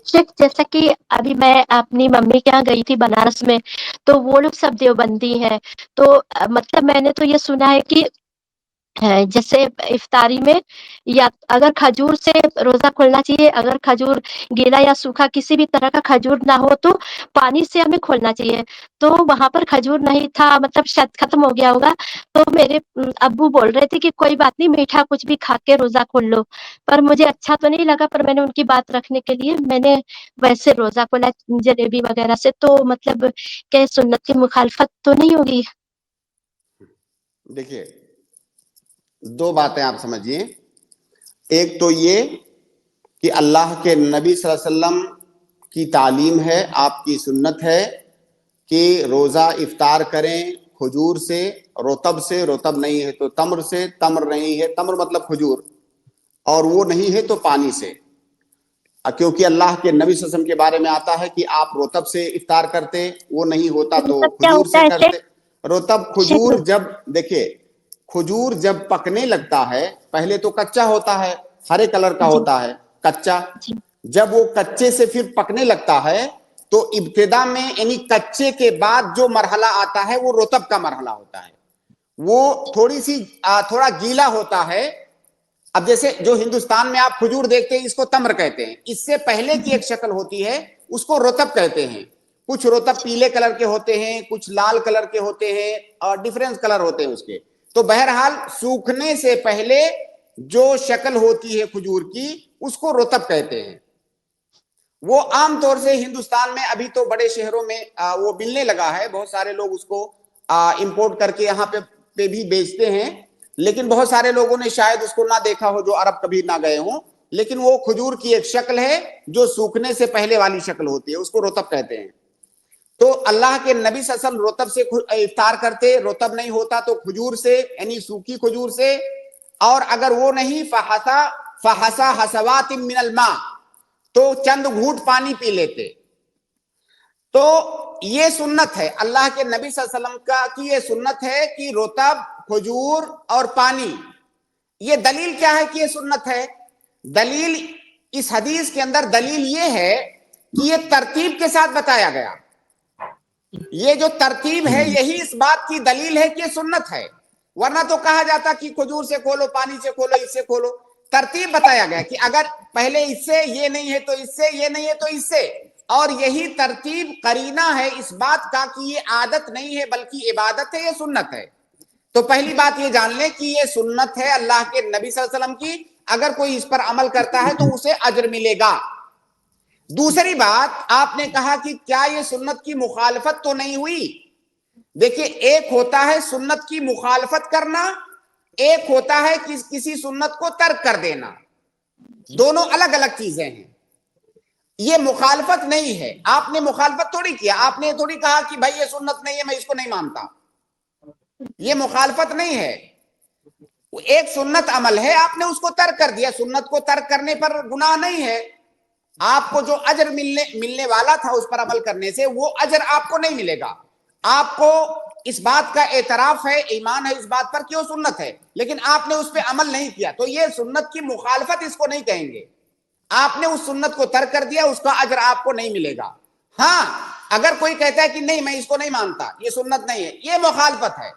شیخ جیسا کہ ابھی میں اپنی ممی کے یہاں گئی تھی بنارس میں، تو وہ لوگ سب دیوبندی ہیں. تو مطلب میں نے تو یہ سنا ہے کہ جیسے افطاری میں یا اگر کھجور سے روزہ کھولنا چاہیے، اگر کھجور گیلا یا سوکھا کسی بھی طرح کا کھجور نہ ہو تو پانی سے ہمیں کھولنا چاہیے. تو وہاں پر کھجور نہیں تھا، مطلب شاید ختم ہو گیا ہوگا. تو میرے ابو بول رہے تھے کہ کوئی بات نہیں، میٹھا کچھ بھی کھا کے روزہ کھول لو. پر مجھے اچھا تو نہیں لگا، پر میں نے ان کی بات رکھنے کے لیے میں نے ویسے روزہ کھولا جلیبی وغیرہ سے. تو مطلب کہ سنت کی مخالفت تو نہیں ہوگی؟ دیکھیے، دو باتیں آپ سمجھیے. ایک تو یہ کہ اللہ کے نبی صلی اللہ علیہ وسلم کی تعلیم ہے، آپ کی سنت ہے کہ روزہ افطار کریں کھجور سے، رطب سے، رطب نہیں ہے تو تمر سے، تمر نہیں ہے، تمر مطلب کھجور، اور وہ نہیں ہے تو پانی سے. کیونکہ اللہ کے نبی صلی اللہ علیہ وسلم کے بارے میں آتا ہے کہ آپ رطب سے افطار کرتے، وہ نہیں ہوتا تو مطلب کیا کھجور ہوتا سے ہے کرتے. رطب شیخ؟ کھجور جب دیکھیے، کھجور جب پکنے لگتا ہے پہلے تو کچا ہوتا ہے، ہرے کلر کا جی ہوتا ہے کچا. جی جب وہ کچے سے پھر پکنے لگتا ہے تو ابتدا میں یعنی کچے کے بعد جو مرحلہ آتا ہے وہ رطب کا مرحلہ ہوتا ہے. وہ تھوڑا گیلا ہوتا ہے. اب جیسے جو ہندوستان میں آپ کھجور دیکھتے ہیں اس کو تمر کہتے ہیں، اس سے پہلے کی ایک شکل ہوتی ہے اس کو رطب کہتے ہیں. کچھ رطب پیلے کلر کے ہوتے ہیں، کچھ لال کلر کے ہوتے ہیں، اور ڈیفرنس کلر ہوتے ہیں اس کے. تو بہرحال سوکھنے سے پہلے جو شکل ہوتی ہے کھجور کی اس کو رطب کہتے ہیں. وہ عام طور سے ہندوستان میں ابھی تو بڑے شہروں میں وہ ملنے لگا ہے، بہت سارے لوگ اس کو امپورٹ کر کے یہاں پہ بھی بیچتے ہیں. لیکن بہت سارے لوگوں نے شاید اس کو نہ دیکھا ہو جو عرب کبھی نہ گئے ہوں. لیکن وہ کھجور کی ایک شکل ہے جو سوکھنے سے پہلے والی شکل ہوتی ہے، اس کو رطب کہتے ہیں. تو اللہ کے نبی صلی اللہ علیہ وسلم رطب سے افطار کرتے، رطب نہیں ہوتا تو کھجور سے یعنی سوکھی کھجور سے، اور اگر وہ نہیں فحسا حسوات من الماء تو چند گھونٹ پانی پی لیتے. تو یہ سنت ہے اللہ کے نبی صلی اللہ علیہ وسلم کا کہ یہ سنت ہے کہ رطب، کھجور اور پانی. یہ دلیل کیا ہے کہ یہ سنت ہے؟ دلیل اس حدیث کے اندر دلیل یہ ہے کہ یہ ترتیب کے ساتھ بتایا گیا. یہ جو ترتیب ہے یہی اس بات کی دلیل ہے کہ یہ سنت ہے. ورنہ تو کہا جاتا کہ کھجور سے کھولو، پانی سے کھولو، اس سے کھولو. ترتیب بتایا گیا کہ اگر پہلے اس سے، یہ نہیں ہے تو اس سے، یہ نہیں ہے تو اس سے. اور یہی ترتیب قرینہ ہے اس بات کا کہ یہ عادت نہیں ہے بلکہ عبادت ہے، یہ سنت ہے. تو پہلی بات یہ جان لیں کہ یہ سنت ہے اللہ کے نبی صلی اللہ علیہ وسلم کی. اگر کوئی اس پر عمل کرتا ہے تو اسے اجر ملے گا. دوسری بات آپ نے کہا کہ کیا یہ سنت کی مخالفت تو نہیں ہوئی؟ دیکھیے، ایک ہوتا ہے سنت کی مخالفت کرنا، ایک ہوتا ہے کسی سنت کو ترک کر دینا. دونوں الگ الگ چیزیں ہیں. یہ مخالفت نہیں ہے. آپ نے مخالفت تھوڑی کیا، آپ نے تھوڑی کہا کہ بھائی یہ سنت نہیں ہے میں اس کو نہیں مانتا. یہ مخالفت نہیں ہے. ایک سنت عمل ہے، آپ نے اس کو ترک کر دیا. سنت کو ترک کرنے پر گناہ نہیں ہے. آپ کو جو اجر ملنے والا تھا اس پر عمل کرنے سے، وہ اجر آپ کو نہیں ملے گا. آپ کو اس بات کا اعتراف ہے، ایمان ہے اس بات پر کہ وہ سنت ہے، لیکن آپ نے اس پہ عمل نہیں کیا. تو یہ سنت کی مخالفت اس کو نہیں کہیں گے. آپ نے اس سنت کو ترک کر دیا، اس کا اجر آپ کو نہیں ملے گا. ہاں، اگر کوئی کہتا ہے کہ نہیں میں اس کو نہیں مانتا، یہ سنت نہیں ہے، یہ مخالفت ہے.